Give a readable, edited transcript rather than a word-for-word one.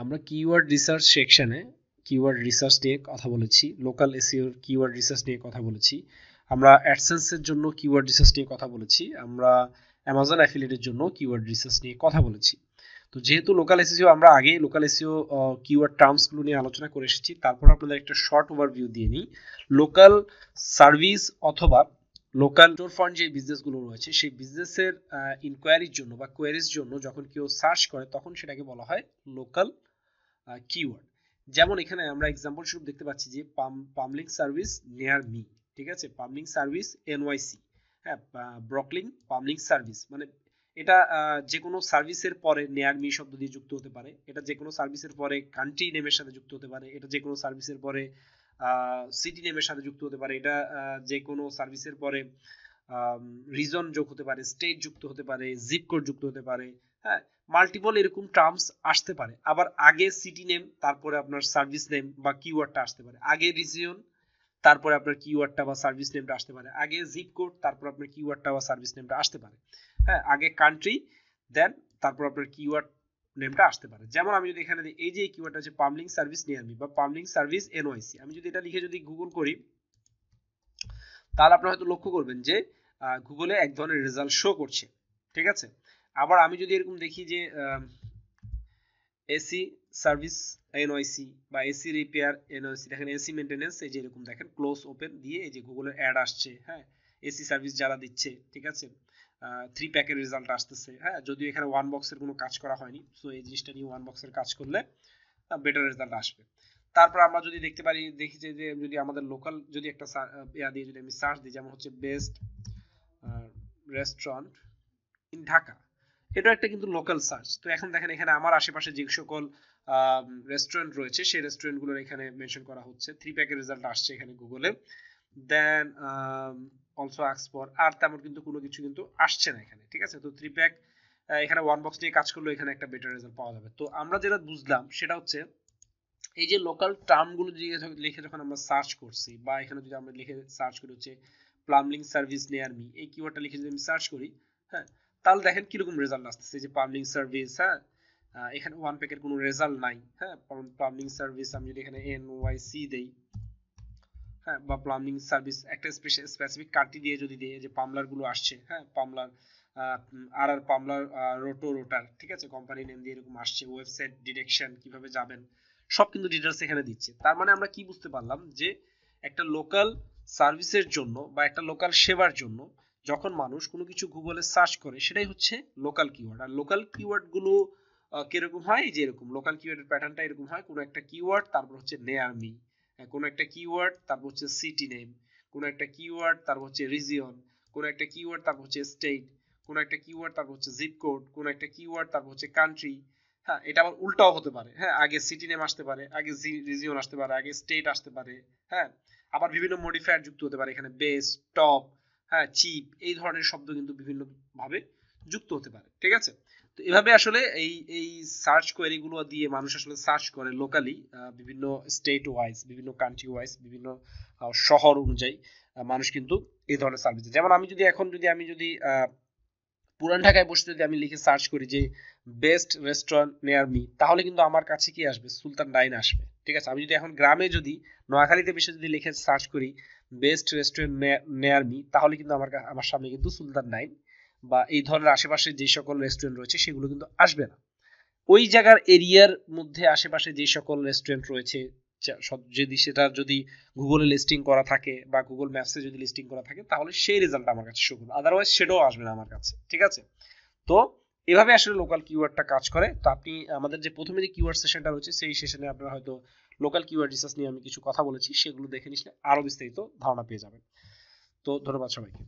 আমরা keyword research সেকশনে keyword research নিয়ে কথা বলেছি, লোকাল এসইও কিওয়ার্ড রিসার্চ নিয়ে কথা বলেছি, আমরা অ্যাডসেন্সের জন্য কিওয়ার্ড রিসার্চ নিয়ে কথা বলেছি, আমরা অ্যামাজন অ্যাফিলিয়েটের জন্য কিওয়ার্ড রিসার্চ নিয়ে কথা বলেছি। তো যেহেতু লোকাল এসইও আমরা আগে লোকাল এসইও কিওয়ার্ড টার্মসগুলো নিয়ে আলোচনা করে এসেছি, তারপর আপনাদের একটা শর্ট ওভারভিউ দিয়ে নিই। লোকাল সার্ভিস অথবা লোকাল স্টোর ফ্রন্ট যে বিজনেসগুলো রয়েছে সেই বিজনেসের ইনকোয়ারির জন্য বা কোয়ারির জন্য যখন কেউ সার্চ করে তখন সেটাকে বলা হয় লোকাল কিওয়ার্ড। যেমন এখানে আমরা এক্সাম্পল স্বরূপ দেখতে পাচ্ছি যে পাম্বলিং সার্ভিস নিয়ার মি, ঠিক আছে, পাম্বলিং সার্ভিস এনওয়াইসি, হ্যাঁ, ব্রকলিং পাম্বলিং সার্ভিস, মানে এটা যে কোনো সার্ভিসের পরে নিয়ার মি শব্দ দিয়ে যুক্ত হতে পারে, এটা যে কোনো সার্ভিসের পরে কান্ট্রি নেমের সাথে যুক্ত হতে পারে, এটা যে কোনো সার্ভিসের পরে সিটি নেমের সাথে যুক্ত হতে পারে, এটা যে কোনো সার্ভিসের পরে রিজন যোগ হতে পারে, স্টেট যুক্ত হতে পারে, জিপ কোড যুক্ত হতে পারে, হ্যাঁ, মাল্টিপল এরকম টার্মস আসতে পারে। আবার আগে সিটি নেম তারপরে আপনার সার্ভিস নেম বা কিওয়ার্ডটা আসতে পারে, আগে রিজিয়ন তারপরে আপনার কিওয়ার্ডটা বা সার্ভিস নেমটা আসতে পারে, আগে জিপ কোড তারপর আপনার কিওয়ার্ডটা বা সার্ভিস নেমটা আসতে পারে, হ্যাঁ, আগে কান্ট্রি দেন তারপর আপনার কিওয়ার্ড নেমটা আসতে পারে। যেমন আমি যদি এখানে এই যে কিওয়ার্ডটা হচ্ছে পাম্বলিং সার্ভিস নিয়ার মি বা পাম্বলিং সার্ভিস এনওয়াইসি, আমি যদি এটা লিখে যদি গুগল করি তাহলে আপনারা হয়তো লক্ষ্য করবেন যে গুগলে এক ধরনের রেজাল্ট শো করছে, ঠিক আছে। আবার আমি যদি এরকম দেখি যে এসি সার্ভিস এনওয়াইসি বা এসি রিপেয়ার এনওয়াইসি, দেখেন এসি মেইনটেনেন্স, এই যে এরকম দেখেন ক্লোজ ওপেন দিয়ে এই যে গুগলের অ্যাড আসছে, হ্যাঁ, এসি সার্ভিস যারা দিচ্ছে, ঠিক আছে, 3 প্যাকের রেজাল্ট আসতেছে, হ্যাঁ, যদিও এখানে ওয়ান বক্সের কোনো কাজ করা হয়নি, সো এই জিনিসটা নিয়ে ওয়ান বক্সের কাজ করলে বেটার রেজাল্ট আসবে। তারপর আমরা যদি দেখতে পারি দেখি যে যদি আমাদের লোকাল যদি একটা ইয়া দিয়ে যদি আমি সার্চ দিই, যেমন হচ্ছে বেস্ট রেস্টুরেন্ট ইন ঢাকা, এটা একটা কিন্তু লোকাল সার্চ। তো এখন দেখেন এখানে আমার আশেপাশে যে সকল রেস্টুরেন্ট রয়েছে সেই রেস্টুরেন্টগুলোর এখানে মেনশন করা হচ্ছে, 3 প্যাকের রেজাল্ট আসছে এখানে গুগলে, দেন অলসো আস্ক ফর, আর তেমন কিন্তু কোনো কিছু কিন্তু আসছে না এখানে, ঠিক আছে। তো 3 প্যাক এখানে ওয়ান বক্স নিয়ে কাজ করলে এখানে একটা বেটার রেজাল্ট পাওয়া যাবে। তো আমরা যেটা বুঝলাম সেটা হচ্ছে এই যে লোকাল টার্মগুলো লিখে যখন আমরা সার্চ করছি, বা এখানে যদি আমরা লিখে সার্চ করি হচ্ছে প্লাম্বিং সার্ভিস নিয়ার মি, এই কিওয়ার্ডটা লিখে যদি আমি সার্চ করি, হ্যাঁ, তাহলে দেখেন কিরকম রেজাল্ট আসতেছে, যে প্লাম্বিং সার্ভিস, হ্যাঁ, এখানে ওয়ান প্যাকের কোনো রেজাল্ট নাই, হ্যাঁ, প্লাম্বিং সার্ভিস আমি যদি এখানে এনওয়াইসি দেই, হ্যাঁ, বা প্লাম্বিং সার্ভিস একটা স্পেসিফিক কান্ট্রি দিয়ে যদি দিই, যে পামলার গুলো আসছে, হ্যাঁ, পামলার আর পামলার রোটার, ঠিক আছে, কোম্পানি নেম দিয়ে এরকম আসছে, ওয়েবসাইট ডিরেকশন কিভাবে যাবেন সব কিন্তু ডিটেলস এখানে দিচ্ছে। তার মানে আমরা কি বুঝতে পারলাম যে একটা লোকাল সার্ভিসের জন্য বা একটা লোকাল সেবার জন্য যখন মানুষ কোনো কিছু গুগলে সার্চ করে সেটাই হচ্ছে লোকাল কিওয়ার্ড। আর লোকাল কিওয়ার্ড গুলো কিরকম হয়, যে এরকম লোকাল কিওয়ার্ডের প্যাটার্নটা এরকম হয়, কোনো একটা কিওয়ার্ড তারপর হচ্ছে নেয়ার মি, কোনো একটা কিওয়ার্ড তারপর হচ্ছে সিটি নেম, কোনো একটা কিওয়ার্ড তারপর হচ্ছে রিজিয়ন, কোনো একটা কিওয়ার্ড তারপর হচ্ছে স্টেট, কোনো একটা কিওয়ার্ড তারপর হচ্ছে জিপ কোড, কোনো একটা কিওয়ার্ড তারপর হচ্ছে কান্ট্রি, হ্যাঁ, এটা আবার উল্টাও হতে পারে, হ্যাঁ, আগে সিটি নেম আসতে পারে, আগে রিজিয়ন আসতে পারে, আগে স্টেট আসতে পারে, হ্যাঁ, আবার বিভিন্ন মডিফায়ার যুক্ত হতে পারে, এখানে বেস, টপ, হ্যাঁ, চিপ, এই ধরনের শব্দ কিন্তু বিভিন্ন ভাবে যুক্ত হতে পারে, ঠিক আছে। তো এভাবে আসলে এই এই সার্চ কোয়েরি গুলো দিয়ে মানুষ আসলে সার্চ করে লোকালি বিভিন্ন স্টেট ওয়াইজ, বিভিন্ন কান্ট্রি ওয়াইজ, বিভিন্ন শহর অনুযায়ী মানুষ কিন্তু এই ধরনের সার্ভিস। যেমন আমি যদি এখন যদি পুরান ঢাকায় বসে যদি আমি লিখে সার্চ করি যে বেস্ট রেস্টুরেন্ট নিয়ার মি, তাহলে কিন্তু আমার কাছে কি আসবে, সুলতান ডাইন আসবে, ঠিক আছে। আমি যদি এখন গ্রামে যদি নোয়াখালীতে বসে যদি লিখে সার্চ করি বেস্ট রেস্টুরেন্ট নিয়ার মি, তাহলে কিন্তু আমার সামনে কিন্তু সুলতান ডাইন বা এই ধরনের আশেপাশে যে সকল রেস্টুরেন্ট রয়েছে সেগুলো কিন্তু আসবে না। ওই জায়গার এরিয়ার মধ্যে আশেপাশে যে সকল রেস্টুরেন্ট রয়েছে যদি গুগলে লিস্টিং করা থাকে বা গুগল ম্যাপসে যদি লিস্টিং করা থাকে তাহলে সেই রেজাল্ট আমার কাছে শো করবে, আদারওয়াইজ সেটাও আসবে না আমার কাছে, ঠিক আছে। তো এভাবে আসলে লোকাল কিওয়ার্ডটা কাজ করে। তো আপনি আমাদের যে প্রথমে যে কিওয়ার্ড সেশনটা রয়েছে সেই সেশনে আপনারা হয়তো লোকাল কিওয়ার্ড রিসার্চ নিয়ে আমি কিছু কথা বলেছি, সেগুলো দেখে নিলে আরো বিস্তারিত ধারণা পেয়ে যাবেন। তো ধন্যবাদ সবাইকে।